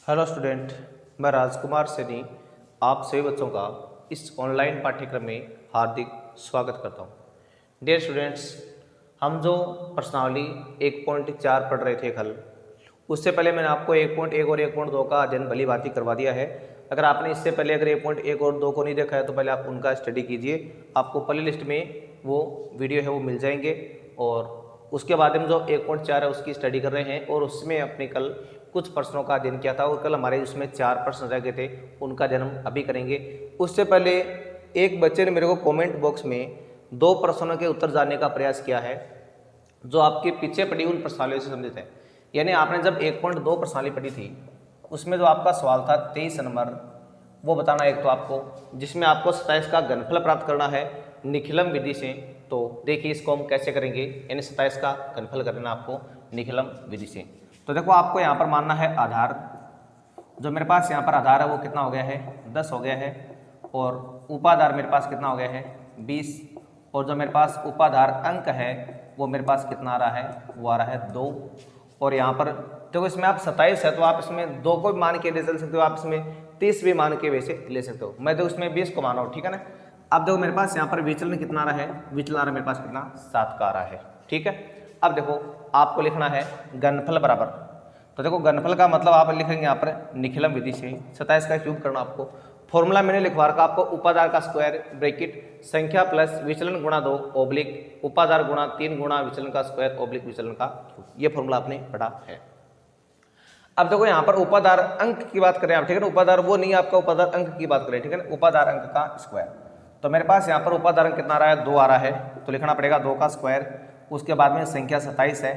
Hello student, मैं राजकुमार सैनी आप सभी बच्चों का इस ऑनलाइन पाठ्यक्रम में हार्दिक स्वागत करता हूं। डियर स्टूडेंट्स, हम जो प्रश्नावली 1.4 पढ़ रहे थे कल, उससे पहले मैंने आपको 1.1 और 1.2 का अध्ययन भली भांति करवा दिया है। अगर आपने इससे पहले अगर 1.1 और 2 को नहीं देखा है तो पहले आप उनका स्टडी कीजिए। आपको प्ले लिस्ट में वो वीडियो है वो मिल जाएंगे। और उसके बाद हम जो 1.4 है उसकी स्टडी कर रहे हैं और उसमें अपने कल कुछ प्रश्नों का अध्ययन किया था और कल हमारे उसमें 4 प्रश्न रह गए थे, उनका अध्ययन हम अभी करेंगे। उससे पहले एक बच्चे ने मेरे को कमेंट बॉक्स में 2 प्रश्नों के उत्तर जानने का प्रयास किया है जो आपके पीछे पड़ी उन प्रश्नावलियों से संबंधित है। यानी आपने जब 1.2 प्रश्नावली पढ़ी थी उसमें जो आपका सवाल था 23 नंबर, वो बताना एक तो आपको, जिसमें आपको 27 का घनफल प्राप्त करना है निखिलम विधि से। तो देखिए इसको हम कैसे करेंगे, यानी 27 का घनफल करना आपको निखिलम विधि से। तो देखो आपको यहाँ पर मानना है आधार, जो मेरे पास यहाँ पर आधार है वो कितना हो गया है 10 हो गया है, और उपाधार मेरे पास कितना हो गया है 20, और जो मेरे पास उपाधार अंक है वो मेरे पास कितना आ रहा है, वो आ रहा है 2। और यहाँ पर देखो इसमें आप 27 है तो आप इसमें 2 को भी मान के ले चल सकते हो, आप इसमें 30 भी मान के वैसे ले सकते हो। मैं देखो इसमें 20 को माना हूँ, ठीक है ना। अब देखो मेरे पास यहाँ पर विचलन कितना आ रहा है, विचलन आ रहा है मेरे पास कितना 7 का आ रहा है, ठीक है। अब देखो आपको लिखना है घनफल बराबर, तो देखो घनफल का मतलब आप लिखेंगे यहाँ पर निखिलम विधि से 27 का क्यूब करना। आपको फॉर्मूला मैंने लिखवा रखा, आपको उपाधार का स्क्वायर ब्रैकेट संख्या प्लस विचलन गुणा 2 ओब्लिक उपाधार गुणा 3 गुणा विचलन का स्क्वायर ओब्लिक विचलन का क्यूब, ये फॉर्मूला आपने पढ़ा है। अब देखो यहाँ पर उपाधार अंक की बात करें आप, ठीक है ना, उपाधार वो नहीं आपका उपाधार अंक की बात करें, ठीक है ना, उपाधार अंक का स्क्वायर। तो मेरे पास यहाँ पर उपाधार अंक कितना आ रहा है 2 आ रहा है, तो लिखना पड़ेगा 2 का स्क्वायर। उसके बाद में संख्या 27 है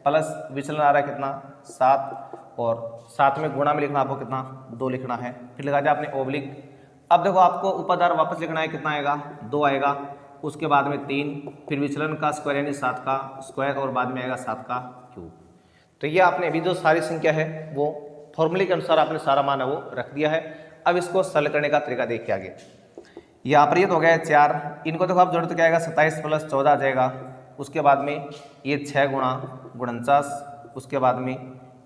प्लस विचलन आ रहा है कितना 7, और साथ में गुणा में लिखना आपको कितना 2 लिखना है, फिर लिखा जाए आपने ओब्लिक। अब देखो आपको उपाधार वापस लिखना है, कितना आएगा 2 आएगा, उसके बाद में 3, फिर विचलन का स्क्वायर यानी 7 का स्क्वायर, और बाद में आएगा 7 का क्यूब। तो ये आपने अभी जो सारी संख्या है वो फॉर्मूले के अनुसार आपने सारा मान है वो रख दिया है। अब इसको सरल करने का तरीका देखिए आगे। यहाँ पर ये तो हो गया 4, इनको देखो आप जोड़ो तो क्या आएगा 27 प्लस 14 आ जाएगा। उसके बाद में ये 6 गुणा 49, उसके बाद में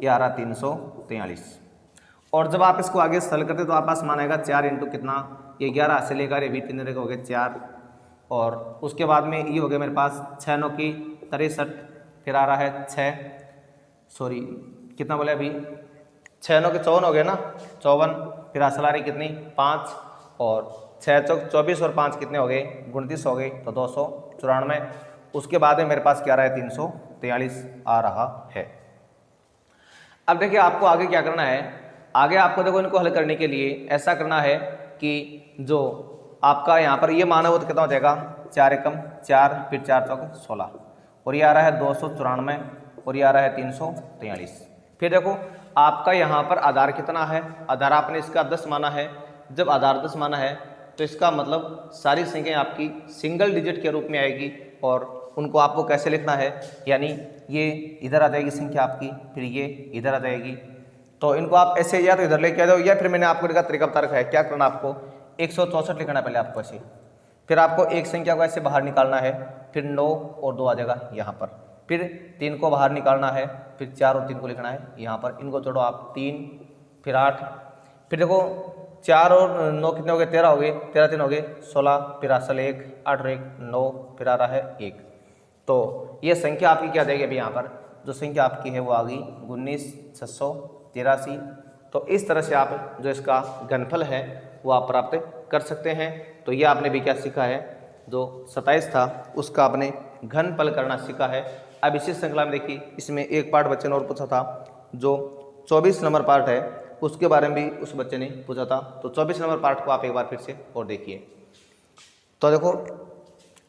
ये आ रहा 343। और जब आप इसको आगे सरल करते तो आप पास मान आएगा 4 इंटू कितना, ये 11 से लेकर ये भी 3 हो गए 4, और उसके बाद में ये हो गया मेरे पास 6 9 की 63, फिर आ रहा है 6, सॉरी कितना बोले अभी 6 9 के 54 हो गए ना 54, फिर असल आ रही कितनी 5, और 6 चौक 24 और 5 कितने हो गए 29 हो गए, तो 294। उसके बाद में मेरे पास क्या आ रहा है 343 आ रहा है। अब देखिए आपको आगे क्या करना है, आगे आपको देखो इनको हल करने के लिए ऐसा करना है कि जो आपका यहाँ पर ये माना वो तो कितना हो जाएगा 4 एकम 4, फिर 4 चौक 16, और ये आ रहा है 294, और ये आ रहा है 343। फिर देखो आपका यहाँ पर आधार कितना है, आधार आपने इसका 10 माना है। जब आधार 10 माना है तो इसका मतलब सारी संख्याएं आपकी सिंगल डिजिट के रूप में आएगी, और उनको आपको कैसे लिखना है, यानी ये इधर आ जाएगी संख्या आपकी, फिर ये इधर आ जाएगी। तो इनको आप ऐसे या तो इधर लेके आ जाओ, या फिर मैंने आपको इनका तरीका बता रखा है। क्या करना आपको 164 लिखना है पहले आपको ऐसे, फिर आपको एक संख्या को ऐसे बाहर निकालना है, फिर 9 और 2 आ जाएगा यहाँ पर, फिर 3 को बाहर निकालना है, फिर 4 और 3 को लिखना है यहाँ पर, इनको जोड़ो आप 3, फिर 8, फिर देखो 4 और 9 कितने हो गए 13 हो गए, 13 3 हो गए 16, फिर असल 1, 8 और 1 9, फिर आ रहा है 1। तो ये संख्या आपकी क्या देगी अभी यहाँ पर जो संख्या आपकी है वो आ गई 19,683। तो इस तरह से आप जो इसका घनफल है वो आप प्राप्त कर सकते हैं। तो ये आपने भी क्या सीखा है, जो 27 था उसका आपने घनफल करना सीखा है। अब इसी श्रृंखला में देखिए इसमें एक पार्ट बच्चे ने और पूछा था, जो 24 नंबर पार्ट है उसके बारे में भी उस बच्चे ने पूछा था। तो 24 नंबर पार्ट को आप एक बार फिर से और देखिए। तो देखो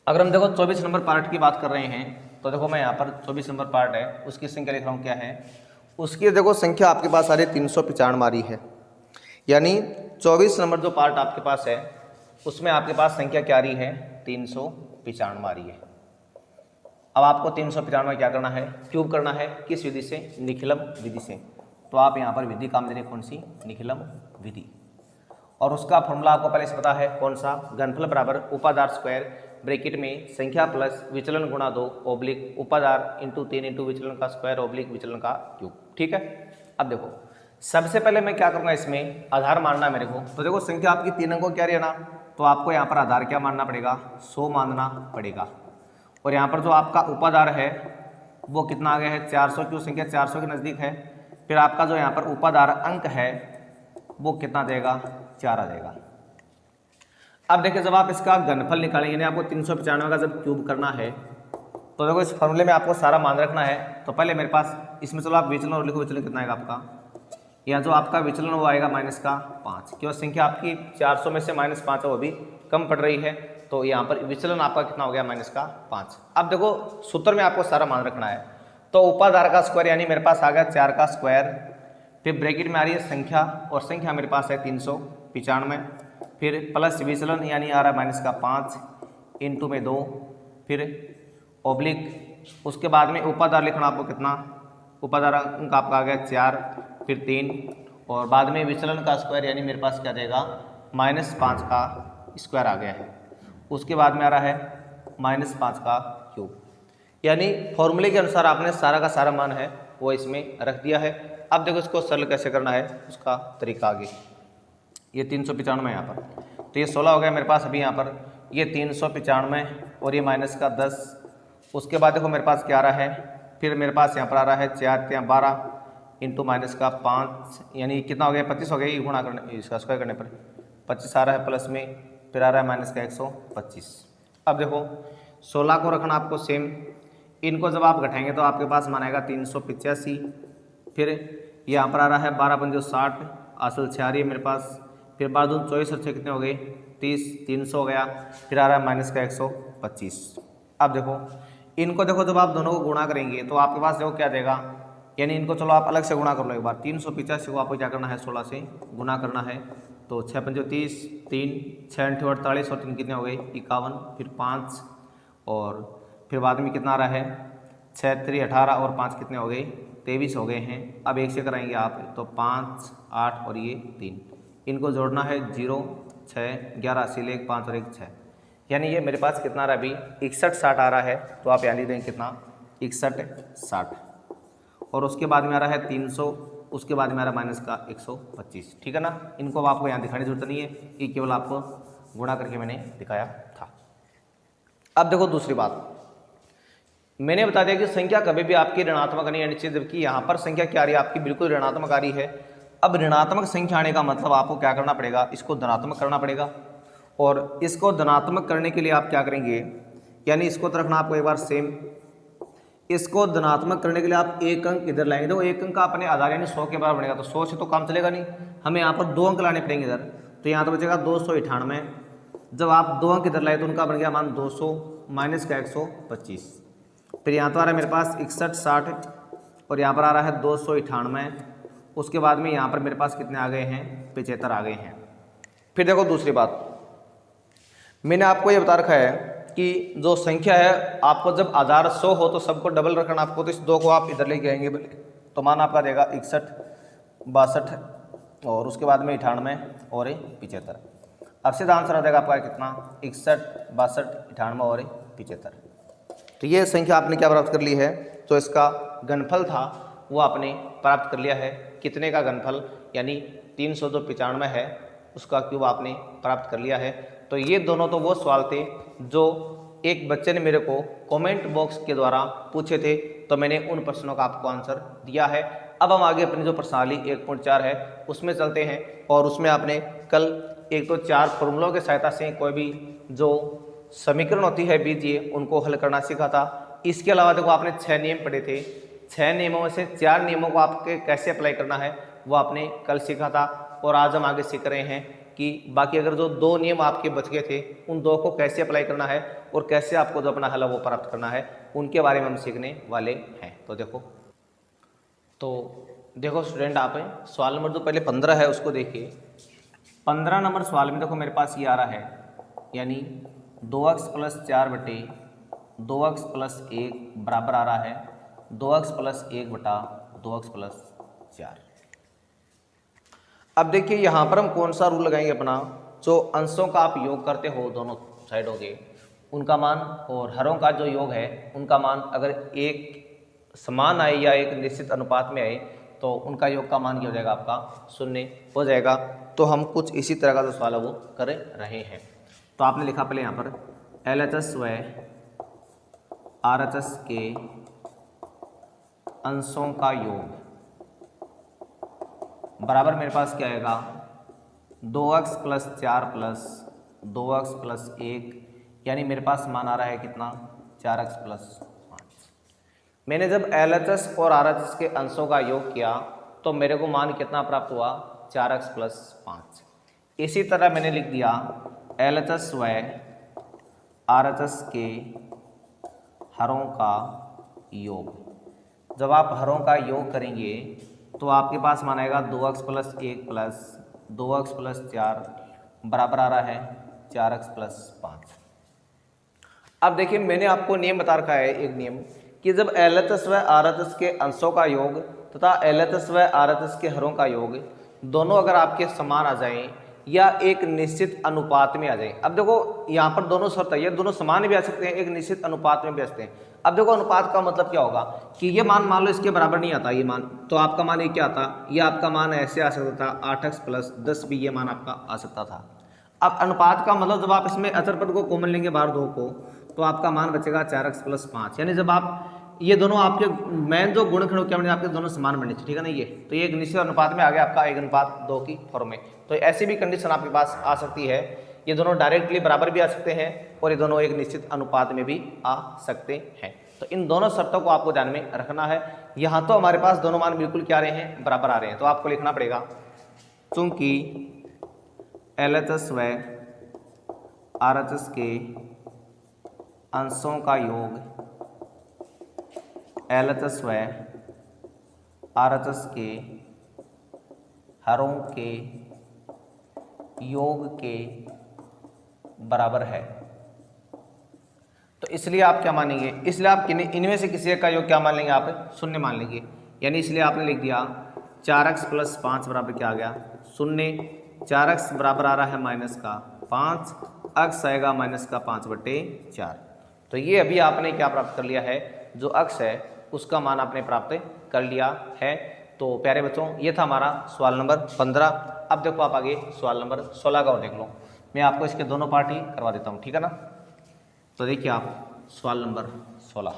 अगर हम देखो 24 नंबर पार्ट की बात कर रहे हैं तो देखो मैं यहाँ पर 24 नंबर पार्ट है उसकी संख्या लिख रहा हूँ, क्या है उसकी देखो संख्या आपके पास आ रही 395 मारी है, यानी 24 नंबर जो पार्ट आपके पास है उसमें आपके पास संख्या क्या आ रही है 395 मारी है। अब आपको 395 क्या करना है, क्यूब करना है, किस विधि से, निखिलम विधि से। तो आप यहाँ पर विधि काम दे रहे कौन सी, निखिलम विधि, और उसका फॉर्मूला आपको पहले से पता है कौन सा, घनफल बराबर उपाधार स्क्वायर ब्रैकेट में संख्या प्लस विचलन गुणा 2 ओब्लिक उपाधार इंटू 3 इंटू विचलन का स्क्वायर ओब्लिक विचलन का क्यूब, ठीक है। अब देखो सबसे पहले मैं क्या करूँगा, इसमें आधार मानना है मेरे को। तो देखो संख्या आपकी 3 अंकों क्या रहना, तो आपको यहाँ पर आधार क्या मानना पड़ेगा, 100 मानना पड़ेगा। और यहाँ पर जो आपका उपाधार है वो कितना आ गया है, 400, क्यों संख्या 400 के नज़दीक है। फिर आपका जो यहाँ पर उपाधार अंक है वो कितना देगा, 4 आ जाएगा। अब देखिए जब आप इसका घनफल निकालेंगे, यानी आपको 395 का जब क्यूब करना है, तो देखो इस फॉर्मूले में आपको सारा मान रखना है। तो पहले मेरे पास इसमें चलो आप विचलन और लिखो, विचलन कितना आएगा आपका, या जो आपका विचलन वो आएगा -5, क्यों संख्या आपकी 400 में से -5 है, वो भी कम पड़ रही है, तो यहाँ पर विचलन आपका कितना हो गया, -5। अब देखो सूत्र में आपको सारा मान रखना है। तो उपाधार का स्क्वायर यानी मेरे पास आ गया 4 का स्क्वायर, फिर ब्रैकेट में आ रही है संख्या, और संख्या मेरे पास है 395, फिर प्लस विचलन यानी आ रहा है -5 इंटू में 2, फिर ओब्लिक, उसके बाद में उपाधार लिखना आपको कितना, उपाधार अंक आपका आ गया 4, फिर 3, और बाद में विचलन का स्क्वायर यानी मेरे पास क्या देगा, -5 का स्क्वायर आ गया है। उसके बाद में आ रहा है -5 का क्यूब। यानी फॉर्मूले के अनुसार आपने सारा का सारा मान है वो इसमें रख दिया है। अब देखो इसको सरल कैसे करना है उसका तरीका आगे। ये 395 यहाँ पर, तो ये 16 हो गया मेरे पास अभी यहाँ पर, ये 395 और ये -10। उसके बाद देखो मेरे पास क्या आ रहा है, फिर मेरे पास यहाँ पर आ रहा है 4 या 12 इंटू -5, यानी कितना हो गया, 25 हो गया, ये गुणा करने इसका स्क्वायर करने पर 25 आ रहा है, प्लस में फिर आ रहा है -125। अब देखो 16 को रखना आपको सेम, इनको जब आप घटाएंगे तो आपके पास मान आएगा 385, फिर यहाँ पर आ रहा है 12 पंजे 60, असल 6 आ रही है मेरे पास, फिर 12 24 अच्छे कितने हो गए, 30, 300 हो गया, फिर आ रहा है -125। अब देखो इनको देखो जब आप दोनों को गुणा करेंगे तो आपके पास देखो क्या देगा, यानी इनको चलो आप अलग से गुणा कर लो एक बार। 385 को आपको क्या करना है, 16 से गुणा करना है, तो 6 पंजे 30, 3 6 8 48 और 3 कितने हो गए, 51, फिर 5, और फिर बाद में कितना आ रहा है, 6 3 18 और 5 कितने हो गए, 23 हो गए हैं। अब एक से कराएंगे आप, तो 5 8 और ये 3, इनको जोड़ना है 0 6 11 अस्सी 1 5 और 1 6, यानी ये मेरे पास कितना आ रहा है अभी, 61 60 आ रहा है। तो आप यानी देंगे कितना, 61 60, और उसके बाद में आ रहा है 300, उसके बाद में आ रहा है -125, ठीक है ना। इनको अब आपको यहाँ दिखाने की जरूरत नहीं है, ये केवल आपको गुणा करके मैंने दिखाया था। अब देखो दूसरी बात, मैंने बता दिया कि संख्या कभी भी आपकी ऋणात्मक नहीं आनी चाहिए, जबकि यहाँ पर संख्या क्या आ रही है आपकी, बिल्कुल ऋणात्मक आ रही है। अब ऋणात्मक संख्या आने का मतलब आपको क्या करना पड़ेगा, इसको धनात्मक करना पड़ेगा, और इसको धनात्मक करने के लिए आप क्या करेंगे, यानी इसको तो रखना आपको एक बार सेम, इसको धनात्मक करने के लिए आप एक अंक इधर लाएंगे। तो एक अंक अपने आधार यानी 100 के बराबर बनेगा, तो 100 से तो काम चलेगा नहीं, हमें यहाँ पर 2 अंक लाने पड़ेंगे इधर, तो यहाँ तो बचेगा 298। जब आप 2 अंक इधर लाए तो उनका बन गया मान 200 माइनस का 125, फिर यहाँ तो आ रहा है मेरे पास 61 60, और यहाँ पर आ रहा है 298, उसके बाद में यहाँ पर मेरे पास कितने आ गए हैं, 75 आ गए हैं। फिर देखो दूसरी बात, मैंने आपको ये बता रखा है कि जो संख्या है आपको जब आधार 100 हो तो सबको डबल रखना आपको, तो इस 2 को आप इधर लेके आएंगे तो मान आपका देगा 61 62, और उसके बाद में 98 और 75। अब सीधा आंसर आ जाएगा आपका कितना, 61 62 98 और 75। तो ये संख्या आपने क्या प्राप्त कर ली है, तो इसका घनफल था वो आपने प्राप्त कर लिया है। कितने का घनफल, यानी 395 है उसका क्यूब आपने प्राप्त कर लिया है। तो ये दोनों तो वो सवाल थे जो एक बच्चे ने मेरे को कमेंट बॉक्स के द्वारा पूछे थे, तो मैंने उन प्रश्नों का आपको आंसर दिया है। अब हम आगे अपनी जो प्रश्नावली 1.4 है उसमें चलते हैं, और उसमें आपने कल एक तो 4 फॉर्मूलों की सहायता से कोई भी जो समीकरण होती है बीजीय उनको हल करना सीखा था। इसके अलावा देखो आपने 6 नियम पढ़े थे, 6 नियमों में से 4 नियमों को आपके कैसे अप्लाई करना है वो आपने कल सीखा था, और आज हम आगे सीख रहे हैं कि बाकी अगर जो 2 नियम आपके बच गए थे उन 2 को कैसे अप्लाई करना है और कैसे आपको जो अपना हल है वो प्राप्त करना है, उनके बारे में हम सीखने वाले हैं। तो देखो स्टूडेंट, आप सवाल नंबर जो पहले 15 है उसको देखिए। 15 नंबर सवाल में देखो मेरे पास ये आ रहा है, यानी 2x + 4 बटे 2x + 1 बराबर आ रहा है 2x + 1 बटा 2x + 4। अब देखिए यहाँ पर हम कौन सा रूल लगाएंगे अपना, जो अंशों का आप योग करते हो दोनों साइडों के उनका मान, और हरों का जो योग है उनका मान अगर एक समान आए या एक निश्चित अनुपात में आए तो उनका योग का मान क्या हो जाएगा, आपका 0 हो जाएगा। तो हम कुछ इसी तरह का जो सवाल है वो कर रहे हैं। तो आपने लिखा पहले यहाँ पर LHS व RHS के अंशों का योग बराबर मेरे पास क्या आएगा, 2x + 4 + 2x + 1, यानी मेरे पास मान आ रहा है कितना, 4x + 5। मैंने जब LHS और RHS के अंशों का योग किया तो मेरे को मान कितना प्राप्त हुआ, 4x + 5। इसी तरह मैंने लिख दिया LHS व RHS के हरों का योग। जब आप हरों का योग करेंगे तो आपके पास मान आएगा 2x + 1 + 2x + 4 बराबर आ रहा है 4x + 5। अब देखिए मैंने आपको नियम बता रखा है, एक नियम कि जब LHS व RHS के अंशों का योग तथा LHS व RHS के हरों का योग दोनों अगर आपके समान आ जाएं या एक निश्चित अनुपात में आ जाएं। अब देखो यहाँ पर दोनों शर्त है, ये दोनों समान भी आ सकते हैं, एक निश्चित अनुपात में भी आ सकते हैं। अब देखो अनुपात का मतलब क्या होगा कि ये मान लो इसके बराबर नहीं आता ये मान, तो आपका मान ये क्या आता, ये आपका मान ऐसे आ सकता था 8x + 10 भी ये मान आपका आ सकता था। अब अनुपात का मतलब जब आप इसमें अचर पद को कॉमन लेंगे बाहर दो को, तो आपका मान बचेगा 4x + 5, यानी जब आप ये दोनों आपके मेन जो गुणनखंड क्या बने, आपके दोनों समान बने, ठीक है ना। ये तो ये एक निश्चित अनुपात में आ गया आपका 1:2 की फॉर्म में। तो ऐसी भी कंडीशन आपके पास आ सकती है, ये दोनों डायरेक्टली बराबर भी आ सकते हैं और ये दोनों एक निश्चित अनुपात में भी आ सकते हैं। तो इन दोनों शर्तों को आपको ध्यान में रखना है। यहाँ तो हमारे पास दोनों मान बिल्कुल क्या आ रहे हैं, बराबर आ रहे हैं। तो आपको लिखना पड़ेगा चूंकि LHS व RHS के अंशों का योग LHS व RHS के हरों के योग के बराबर है, तो इसलिए आप क्या मानेंगे, इसलिए आप इनमें से किसी का योग क्या मान लेंगे, आप 0 मान लेंगे। यानी इसलिए आपने लिख दिया 4x + 5 बराबर क्या आ गया, 0। 4x बराबर आ रहा है -5, x आएगा -5/4। तो ये अभी आपने क्या प्राप्त कर लिया है, जो अक्ष है उसका मान आपने प्राप्त कर लिया है। तो प्यारे बच्चों ये था हमारा सवाल नंबर 15। अब देखो आप आगे सवाल नंबर 16 का और देख लो। मैं आपको इसके दोनों पार्ट ही करवा देता हूँ, ठीक है ना। तो देखिए आप सवाल नंबर 16।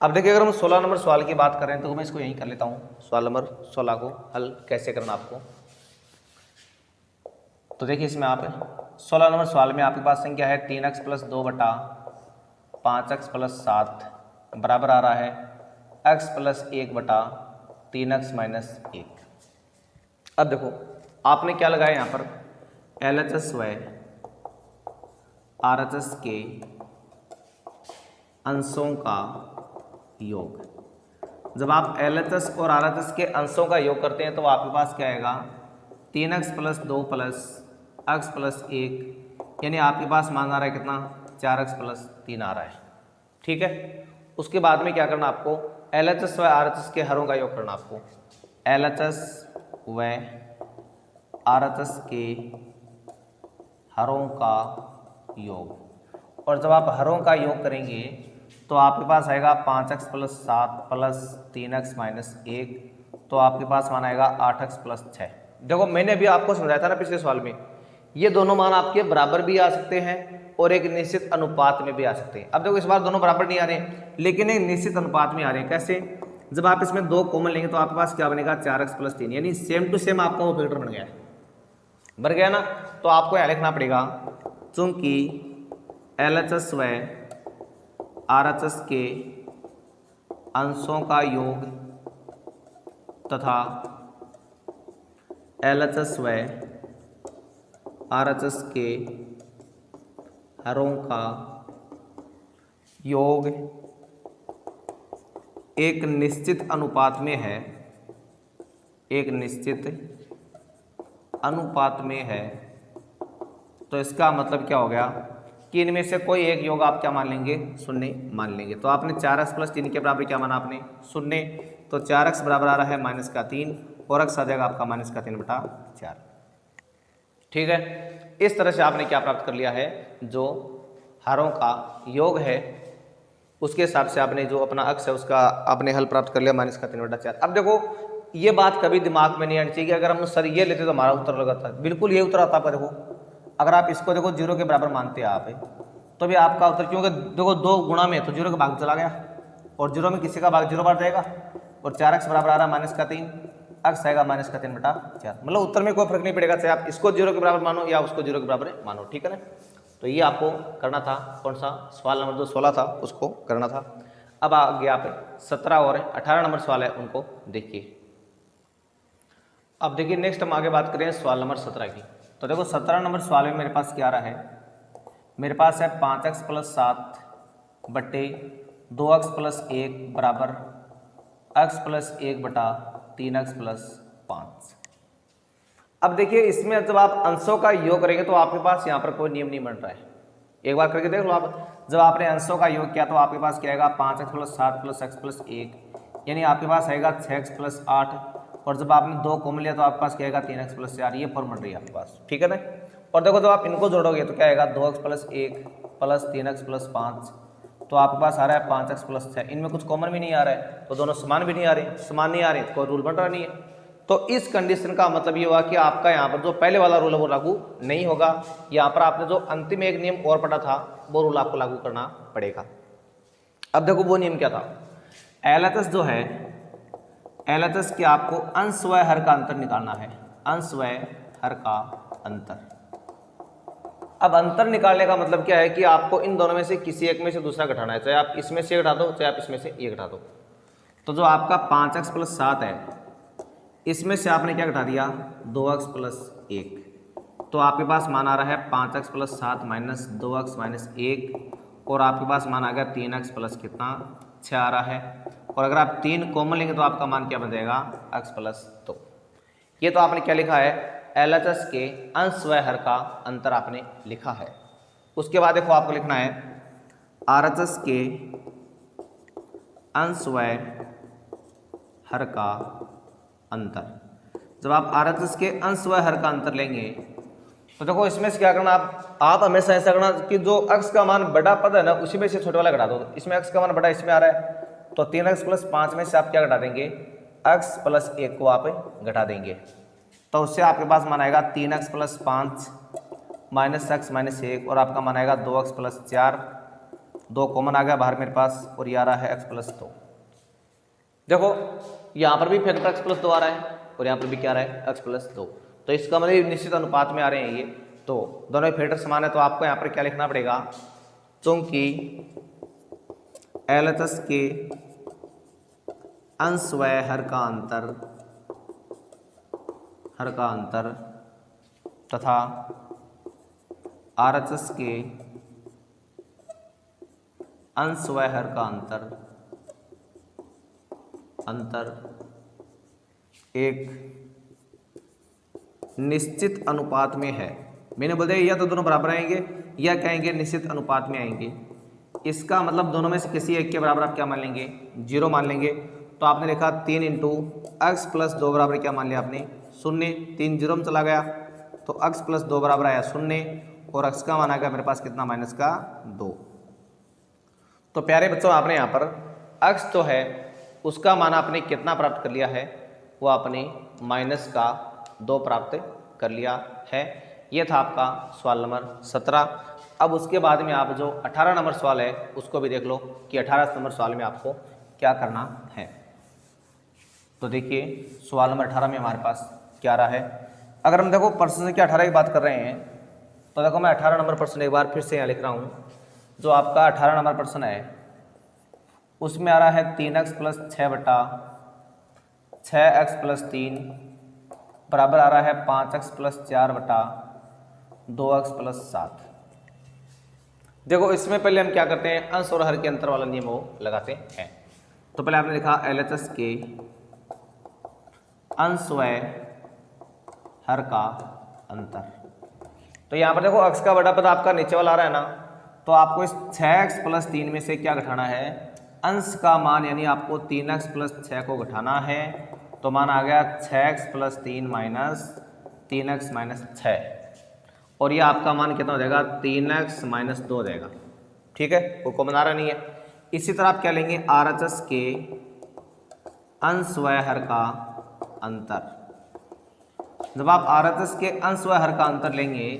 अब देखिए अगर हम 16 नंबर सवाल की बात करें तो मैं इसको यहीं कर लेता हूँ, सवाल नंबर 16 को हल कैसे करना आपको। तो देखिए इसमें आप 16 नंबर सवाल में आपके पास संख्या है 3x + 2 बटा 5x + 7 बराबर आ रहा है x + 1 बटा 3x - 1। अब देखो आपने क्या लगाया यहाँ पर, LHS व RHS के अंशों का योग। जब आप LHS और RHS के अंशों का योग करते हैं तो आपके पास क्या आएगा, 3x + 2 + x + 1, यानी आपके पास मान आ रहा है कितना, 4x + 3 आ रहा है, ठीक है। उसके बाद में क्या करना आपको, LHS व RHS के हरों का योग करना आपको। LHS व RHS के हरों का योग, और जब आप हरों का योग करेंगे तो आपके पास आएगा 5x + 7 + 3x - 1, तो आपके पास मान आएगा 8x + 6। देखो मैंने अभी आपको समझाया था ना पिछले सवाल में, ये दोनों मान आपके बराबर भी आ सकते हैं और एक निश्चित अनुपात में भी आ सकते हैं। अब देखो इस बार दोनों बराबर नहीं आ रहे हैं लेकिन एक निश्चित अनुपात में आ रहे हैं। कैसे, जब आप इसमें 2 कॉमन लेंगे तो आपके पास क्या बनेगा, 4x + 3, यानी सेम टू सेम आपका वो फैक्टर बन गया ना। तो आपको यहाँ लिखना पड़ेगा चूंकि LHS व RHS के अंशों का योग तथा LHS व RHS के हरों का योग एक निश्चित अनुपात में है, एक निश्चित अनुपात में है, तो इसका मतलब क्या हो गया कि इनमें से कोई एक योग आप क्या मान लेंगे, 0 मान लेंगे। तो आपने 4x + 3 के बराबर क्या माना आपने, 0। तो 4x बराबर आ रहा है -3 और x आ जाएगा आपका -3/4, ठीक है। इस तरह से आपने क्या प्राप्त कर लिया है, जो हरों का योग है उसके हिसाब से आपने जो अपना अक्स है उसका आपने हल प्राप्त कर लिया -3/4। अब देखो ये बात कभी दिमाग में नहीं आनी चाहिए कि अगर हम सर ये लेते तो हमारा उत्तर लगा था, बिल्कुल ये उत्तर आता आपका। देखो अगर आप इसको देखो 0 के बराबर मानते हैं आप, तो भी आपका उत्तर, क्योंकि देखो 2 गुणा में तो 0 का भाग चला गया और 0 में किसी का भाग 0 बार जाएगा और 4x बराबर आ रहा है -3, अक्स आएगा -3/4। मतलब उत्तर में कोई फर्क नहीं पड़ेगा, चाहे आप इसको 0 के बराबर मानो या उसको 0 के बराबर मानो, ठीक है ना। तो ये आपको करना था, कौन सा सवाल नंबर जो 16 था उसको करना था। अब आगे आप 17 और 18 नंबर सवाल है उनको देखिए। अब देखिए नेक्स्ट हम आगे बात करें सवाल नंबर 17 की। तो देखो 17 नंबर सवाल में मेरे पास क्या रहा है, मेरे पास है 5x + 7 बटे 2x + 1 बराबर x + 1 बटा 3x + 5। अब देखिए इसमें जब आप अंशों का योग करेंगे तो आपके पास यहाँ पर कोई नियम नहीं बन रहा है। एक बार करके देख लो आप, जब आपने अंशों का योग किया तो आपके पास क्या आएगा 5x + 7 + x + 1, यानी आपके पास आएगा 6x + 8, और जब आपने 2 कॉमन लिया तो आपके पास क्या आएगा 3x + 4। ये फॉर्म बन रही है आपके पास, ठीक है ना। और देखो जब आप इनको जोड़ोगे तो क्या आएगा 2x + 1 + 3x + 5, तो आपके पास आ रहा है 5x + 6। इनमें कुछ कॉमन भी नहीं आ रहा है तो दोनों समान भी नहीं आ रहे, समान नहीं आ रहे तो कोई रूल बन रहा नहीं है। तो इस कंडीशन का मतलब ये हुआ कि आपका यहाँ पर जो पहले वाला रूल है वो लागू नहीं होगा, यहाँ पर आपने जो अंतिम एक नियम और पढ़ा था वो रूल आपको लागू करना पड़ेगा। अब देखो वो नियम क्या था, LHS जो है, LHS के आपको अंश व हर का अंतर निकालना है, अंश व हर का अंतर। अब अंतर निकालने का मतलब क्या है कि आपको इन दोनों में से किसी एक में से दूसरा घटाना है, चाहे आप इसमें से घटा दो चाहे आप इसमें से ये घटा दो। तो जो आपका 5x + 7 है इसमें से आपने क्या घटा दिया 2x + 1, तो आपके पास मान आ रहा है 5x + 7 - 2x - 1, और आपके पास मान आ गया 3x + कितना 6 आ रहा है। और अगर आप 3 कॉमन लेंगे तो आपका मान क्या बन जाएगा x + 2। ये तो आपने क्या लिखा है LHS के अंश व हर का अंतर आपने लिखा है। उसके बाद देखो आपको लिखना है RHS के अंश व हर का अंतर। जब आप RHS के अंश व हर का अंतर लेंगे तो देखो इसमें से क्या करना, आप हमेशा ऐसा करना कि जो x का मान बड़ा पद है ना उसी में से छोटे वाला घटा दो। इसमें x का मान बड़ा इसमें आ रहा है तो 3x + 5 में से आप क्या घटा देंगे x + 1 को आप घटा देंगे, तो उससे आपके पास मान आएगा 3x + 5 - x - 1, और आपका मान आएगा 2x + 4, 2 कॉमन आ गया बाहर मेरे पास और ये आ रहा है x + 2। देखो यहाँ पर भी फैक्टर x + 2 आ रहा है और यहाँ पर भी क्या आ रहा है x + 2, तो इसका मतलब निश्चित अनुपात में आ रहे हैं ये, तो दोनों फैक्टर समान है। तो आपको यहाँ पर क्या लिखना पड़ेगा, चूंकि LHS के अंश व हर का अंतर तथा RHS के अंश व हर का अंतर एक निश्चित अनुपात में है। मैंने बोल दिया या तो दोनों बराबर आएंगे या कहेंगे निश्चित अनुपात में आएंगे। इसका मतलब दोनों में से किसी एक के बराबर आप क्या मान लेंगे 0 मान लेंगे। तो आपने लिखा 3 × x + 2 बराबर क्या मान लिया आपने 0, 3 0 में चला गया तो x + 2 बराबर आया 0, और x का मान आ गया मेरे पास कितना -2। तो प्यारे बच्चों आपने यहाँ पर x जो है उसका मान आपने कितना प्राप्त कर लिया है, वो आपने -2 प्राप्त कर लिया है। ये था आपका सवाल नंबर 17। अब उसके बाद में आप जो 18 नंबर सवाल है उसको भी देख लो कि 18 नंबर सवाल में आपको क्या करना है। तो देखिए सवाल नंबर 18 में हमारे पास क्या रहा है। अगर हम देखो प्रश्न संख्या 18 की बात कर रहे हैं तो देखो मैं 18 नंबर प्रश्न एक बार फिर से यहाँ लिख रहा हूँ। जो आपका 18 नंबर प्रश्न है उसमें आ रहा है 3x + 6 बटा 6x + 3 बराबर आ रहा है 5x + 4 बटा 2x + 7। देखो इसमें पहले हम क्या करते हैं अंश और हर के अंतर वाला नियम वो लगाते हैं। तो पहले आपने लिखा LHS के अंश व हर का अंतर। तो यहाँ पर देखो x का बड़ा पद आपका नीचे वाला आ रहा है ना, तो आपको इस 6x + 3 में से क्या घटाना है अंश का मान, यानी आपको 3x + 6 को घटाना है। तो मान आ गया 6x + 3 - 3x - 6, और ये आपका मान कितना हो जाएगा 3x - 2 हो जाएगा। ठीक है, कोई कॉमन आ रहा नहीं है। इसी तरह आप क्या लेंगे, RHS के अंश व हर का अंतर। जब आप RHS के अंश व हर का अंतर लेंगे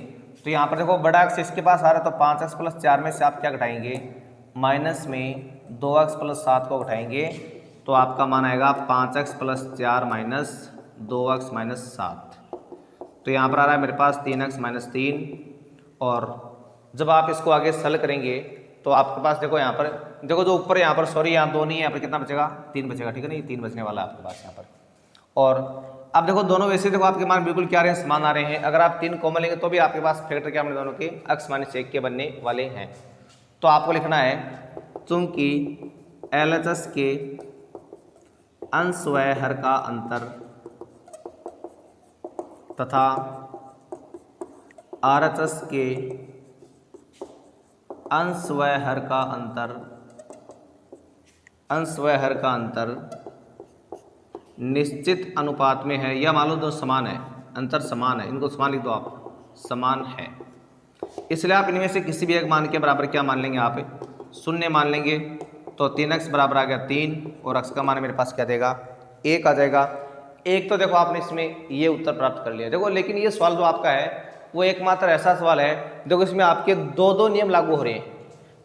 तो यहाँ पर देखो बड़ा अक्ष इसके पास आ रहा है तो 5x + 4 में से आप क्या घटाएंगे, माइनस में 2x + 7 को घटाएंगे तो आपका मान आएगा 5x + 4 - 2x - 7। तो यहाँ पर आ रहा है मेरे पास 3x - 3। और जब आप इसको आगे सल करेंगे तो आपके पास देखो यहाँ पर, देखो जो ऊपर यहाँ पर सॉरी यहाँ 2 नहीं है, यहाँ पर कितना बचेगा, 3 बचेगा, ठीक है ना, ये 3 बचने वाला है आपके पास यहाँ पर। और अब देखो दोनों वैसे देखो आपके मान बिल्कुल क्या आ रहे हैं, समान आ रहे हैं। अगर आप 3 कॉमन लेंगे तो भी आपके पास फैक्टर क्या बने, दोनों के x - 1 के बनने वाले हैं। तो आपको लिखना है चूंकि LHS के अंश व हर का अंतर तथा RHS के अंश व हर का अंतर निश्चित अनुपात में है, या मान लो दो समान है, अंतर समान है, इनको समान लिख दो आप, समान है। इसलिए आप इनमें से किसी भी एक मान के बराबर क्या मान लेंगे, आप 0 मान लेंगे। तो 3x बराबर आ गया 3 और x का मान मेरे पास क्या देगा, 1 आ जाएगा। एक तो देखो आपने इसमें ये उत्तर प्राप्त कर लिया। देखो लेकिन ये सवाल जो आपका है वो एकमात्र ऐसा सवाल है, देखो इसमें आपके 2 नियम लागू हो रहे हैं।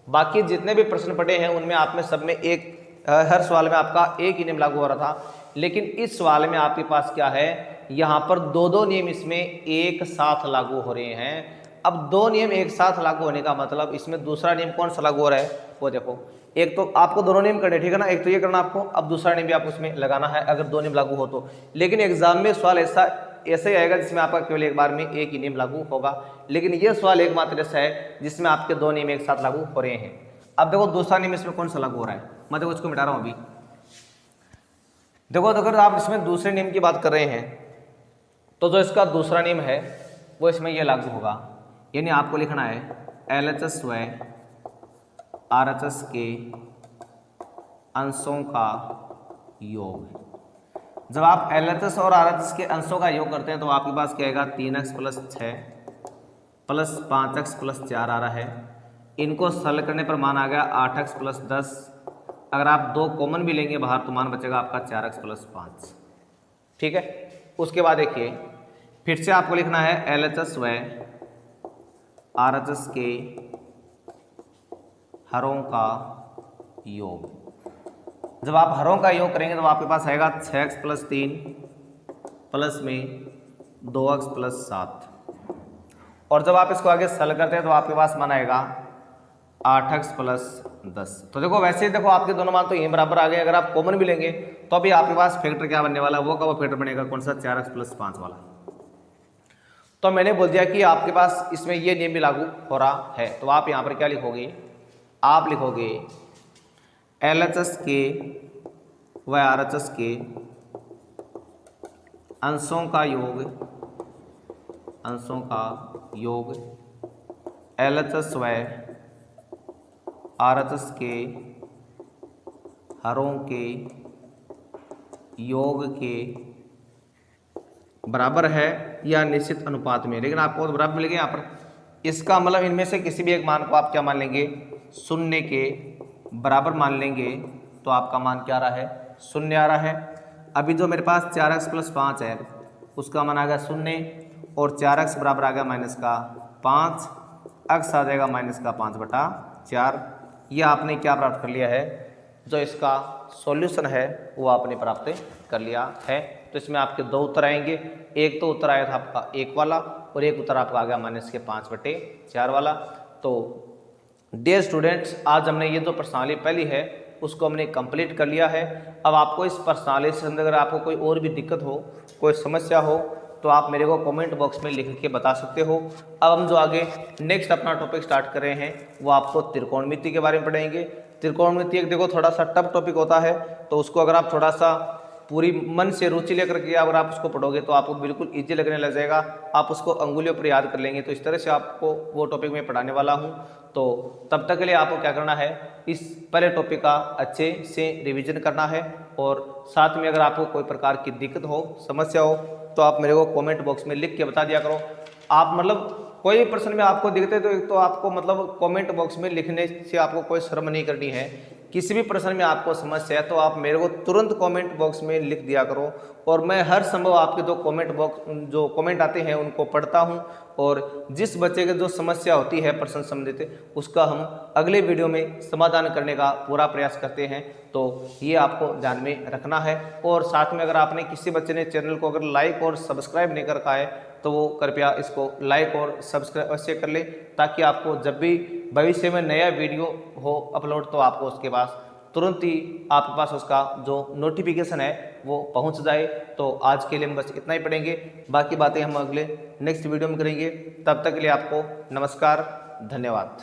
बाकी जितने भी प्रश्न पढ़े हैं उनमें आप में सब में एक, हर सवाल में आपका एक ही नियम लागू हो रहा था, लेकिन इस सवाल में आपके पास क्या है, यहाँ पर 2 नियम इसमें एक साथ लागू हो रहे हैं। अब 2 नियम एक साथ लागू होने का मतलब इसमें दूसरा नियम कौन सा लागू हो रहा है, वो देखो। एक तो आपको दोनों नियम करने, ठीक है ना, एक तो ये करना आपको, अब दूसरा नियम भी आपको उसमें लगाना है अगर 2 नियम लागू हो तो। लेकिन एग्जाम में सवाल ऐसे ही आएगा जिसमें आपका केवल एक बार में एक ही नियम लागू होगा, लेकिन ये सवाल एकमात्र ऐसा है जिसमें आपके 2 नियम एक साथ लागू हो रहे हैं। अब देखो दूसरा नियम इसमें कौन सा लागू हो रहा है, मैं देखो इसको मिटा रहा हूँ अभी। देखो अगर आप इसमें दूसरे नियम की बात कर रहे हैं तो जो इसका दूसरा नियम है वो इसमें ये लागू होगा, यानी आपको लिखना है LHS व RHS के अंशों का योग। जब आप LHS और RHS के अंशों का योग करते हैं तो आपके पास क्या आएगा, 3x + 6 + 5x + 4 आ रहा है। इनको सरल करने पर मान आ गया 8x + 10। अगर आप 2 कॉमन भी लेंगे बाहर तो मान बचेगा आपका 4x + 5, ठीक है। उसके बाद देखिए फिर से आपको लिखना है LHS व RHS के हरों का योग। जब आप हरों का योग करेंगे तो आपके पास आएगा 6x + 3 प्लस में 2x + 7। और जब आप इसको आगे सरल करते हैं तो आपके पास मान आएगा 8x + 10। तो देखो वैसे ही देखो आपके दोनों मान तो यहीं बराबर आ गए। अगर आप कॉमन भी लेंगे तो अभी आपके पास फैक्टर क्या बनने वाला है, वो का वो फैक्टर बनेगा कौन सा, 4x + 5 वाला। तो मैंने बोल दिया कि आपके पास इसमें ये नियम भी लागू हो रहा है। तो आप यहाँ पर क्या लिखोगे, आप लिखोगे LHS के व RHS के अंशों का योग LHS व RHS के हरों के योग के बराबर है या निश्चित अनुपात में। लेकिन आपको तो बराबर मिलेगा यहाँ पर। इसका मतलब इनमें से किसी भी एक मान को आप क्या मान लेंगे, 0 के बराबर मान लेंगे तो आपका मान क्या आ रहा है, 0 आ रहा है। अभी जो मेरे पास 4x + 5 है उसका मान आ गया 0 और 4x बराबर आ गया -5, x आ जाएगा -5/4। ये आपने क्या प्राप्त कर लिया है, जो इसका सॉल्यूशन है वो आपने प्राप्त कर लिया है। तो इसमें आपके 2 उत्तर आएंगे। एक तो उत्तर आया था आपका 1 वाला और एक उत्तर आपका आ गया -5/4 वाला। तो डियर स्टूडेंट्स, आज हमने ये जो प्रश्नावली पहली है उसको हमने कंप्लीट कर लिया है। अब आपको इस प्रश्नावली से अगर आपको कोई और भी दिक्कत हो, कोई समस्या हो तो आप मेरे को कमेंट बॉक्स में लिख के बता सकते हो। अब हम जो आगे नेक्स्ट अपना टॉपिक स्टार्ट कर रहे हैं वो आपको त्रिकोणमिति के बारे में पढ़ेंगे। त्रिकोणमिति एक देखो थोड़ा सा टफ टॉपिक होता है, तो उसको अगर आप थोड़ा सा पूरी मन से रुचि लेकर के अगर आप उसको पढ़ोगे तो आपको बिल्कुल ईजी लगने लग जाएगा। आप उसको अंगुलियों पर याद कर लेंगे। तो इस तरह से आपको वो टॉपिक मैं पढ़ाने वाला हूँ। तो तब तक के लिए आपको क्या करना है, इस पहले टॉपिक का अच्छे से रिवीजन करना है। और साथ में अगर आपको कोई प्रकार की दिक्कत हो, समस्या हो तो आप मेरे को कमेंट बॉक्स में लिख के बता दिया करो। आप मतलब कोई भी प्रश्न में आपको दिखते तो एक तो आपको मतलब कमेंट बॉक्स में लिखने से आपको कोई शर्म नहीं करनी है। किसी भी प्रश्न में आपको समस्या है तो आप मेरे को तुरंत कमेंट बॉक्स में लिख दिया करो, और मैं हर संभव आपके जो कमेंट आते हैं उनको पढ़ता हूं, और जिस बच्चे की जो समस्या होती है प्रश्न संबंधित उसका हम अगले वीडियो में समाधान करने का पूरा प्रयास करते हैं। तो ये आपको ध्यान में रखना है। और साथ में अगर आपने किसी बच्चे ने चैनल को अगर लाइक और सब्सक्राइब नहीं कर रखा है तो वो कृपया इसको लाइक और सब्सक्राइब अवश्य कर ले, ताकि आपको जब भी भविष्य में नया वीडियो हो अपलोड तो आपको उसके पास तुरंत ही आपके पास उसका जो नोटिफिकेशन है वो पहुंच जाए। तो आज के लिए हम बस इतना ही पढ़ेंगे, बाकी बातें हम अगले नेक्स्ट वीडियो में करेंगे। तब तक के लिए आपको नमस्कार, धन्यवाद।